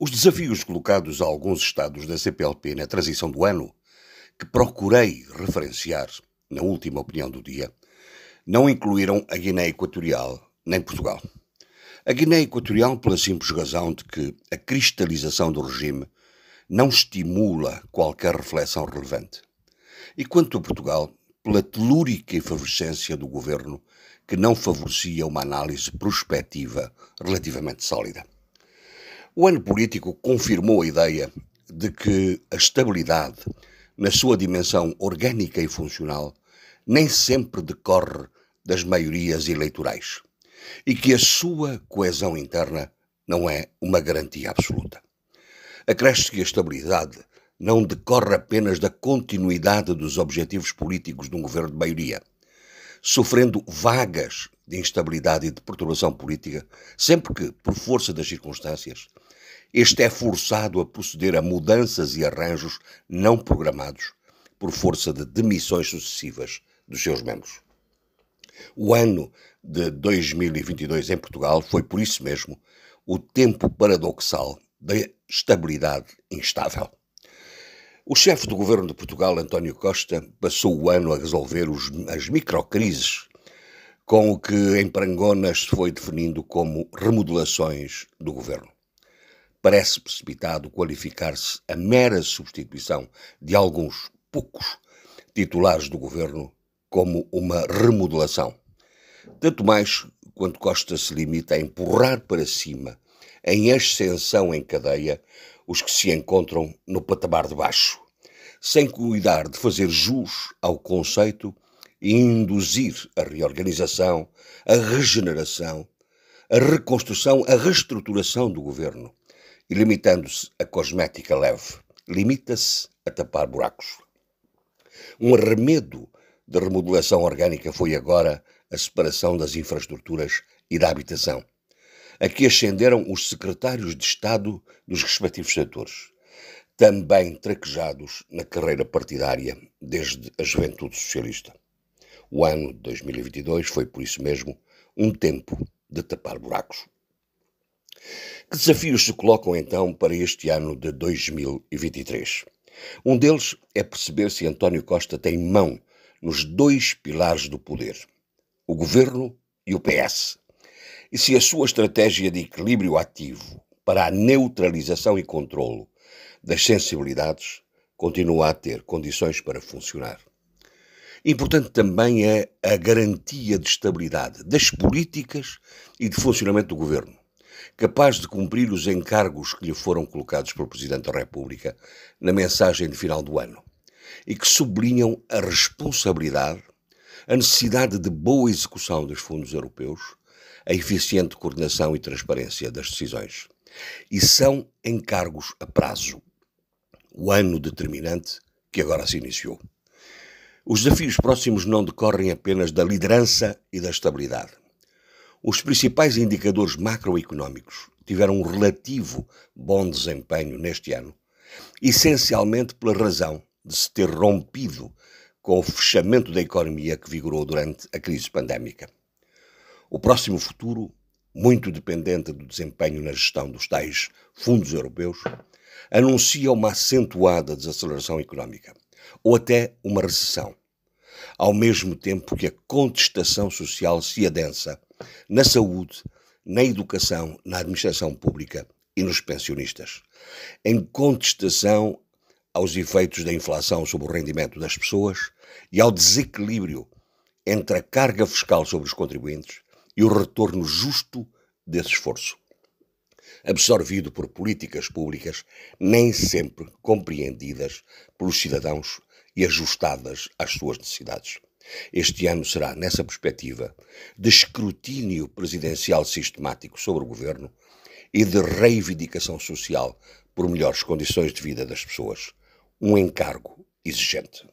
Os desafios colocados a alguns Estados da CPLP na transição do ano, que procurei referenciar na última opinião do dia, não incluíram a Guiné Equatorial nem Portugal. A Guiné Equatorial pela simples razão de que a cristalização do regime não estimula qualquer reflexão relevante. E quanto a Portugal, pela telúrica efervescência do governo que não favorecia uma análise prospectiva relativamente sólida. O ano político confirmou a ideia de que a estabilidade, na sua dimensão orgânica e funcional, nem sempre decorre das maiorias eleitorais e que a sua coesão interna não é uma garantia absoluta. Acresce que a estabilidade não decorre apenas da continuidade dos objetivos políticos de um governo de maioria, sofrendo vagas de instabilidade e de perturbação política, sempre que, por força das circunstâncias, este é forçado a proceder a mudanças e arranjos não programados por força de demissões sucessivas dos seus membros. O ano de 2022 em Portugal foi, por isso mesmo, o tempo paradoxal da estabilidade instável. O chefe do governo de Portugal, António Costa, passou o ano a resolver as microcrises com o que em Parangonas se foi definindo como remodelações do governo. Parece precipitado qualificar-se a mera substituição de alguns poucos titulares do governo como uma remodelação. Tanto mais quanto Costa se limita a empurrar para cima, em ascensão em cadeia, os que se encontram no patamar de baixo, sem cuidar de fazer jus ao conceito e induzir a reorganização, a regeneração, a reconstrução, a reestruturação do governo, e limitando-se a cosmética leve, limita-se a tapar buracos. Um arremedo de remodelação orgânica foi agora a separação das infraestruturas e da habitação. Aqui ascenderam os secretários de Estado dos respectivos setores, também traquejados na carreira partidária desde a juventude socialista. O ano de 2022 foi, por isso mesmo, um tempo de tapar buracos. Que desafios se colocam então para este ano de 2023? Um deles é perceber se António Costa tem mão nos dois pilares do poder, o governo e o PS, e se a sua estratégia de equilíbrio ativo para a neutralização e controlo das sensibilidades continua a ter condições para funcionar. Importante também é a garantia de estabilidade das políticas e de funcionamento do governo, capaz de cumprir os encargos que lhe foram colocados pelo Presidente da República na mensagem de final do ano, e que sublinham a responsabilidade, a necessidade de boa execução dos fundos europeus, a eficiente coordenação e transparência das decisões. E são encargos a prazo. O ano determinante que agora se iniciou. Os desafios próximos não decorrem apenas da liderança e da estabilidade. Os principais indicadores macroeconómicos tiveram um relativo bom desempenho neste ano, essencialmente pela razão de se ter rompido com o fechamento da economia que vigorou durante a crise pandémica. O próximo futuro, muito dependente do desempenho na gestão dos tais fundos europeus, anuncia uma acentuada desaceleração económica, ou até uma recessão, ao mesmo tempo que a contestação social se adensa na saúde, na educação, na administração pública e nos pensionistas, em contestação aos efeitos da inflação sobre o rendimento das pessoas e ao desequilíbrio entre a carga fiscal sobre os contribuintes e o retorno justo desse esforço, absorvido por políticas públicas nem sempre compreendidas pelos cidadãos e ajustadas às suas necessidades. Este ano será, nessa perspectiva, de escrutínio presidencial sistemático sobre o governo e de reivindicação social por melhores condições de vida das pessoas. Um encargo exigente.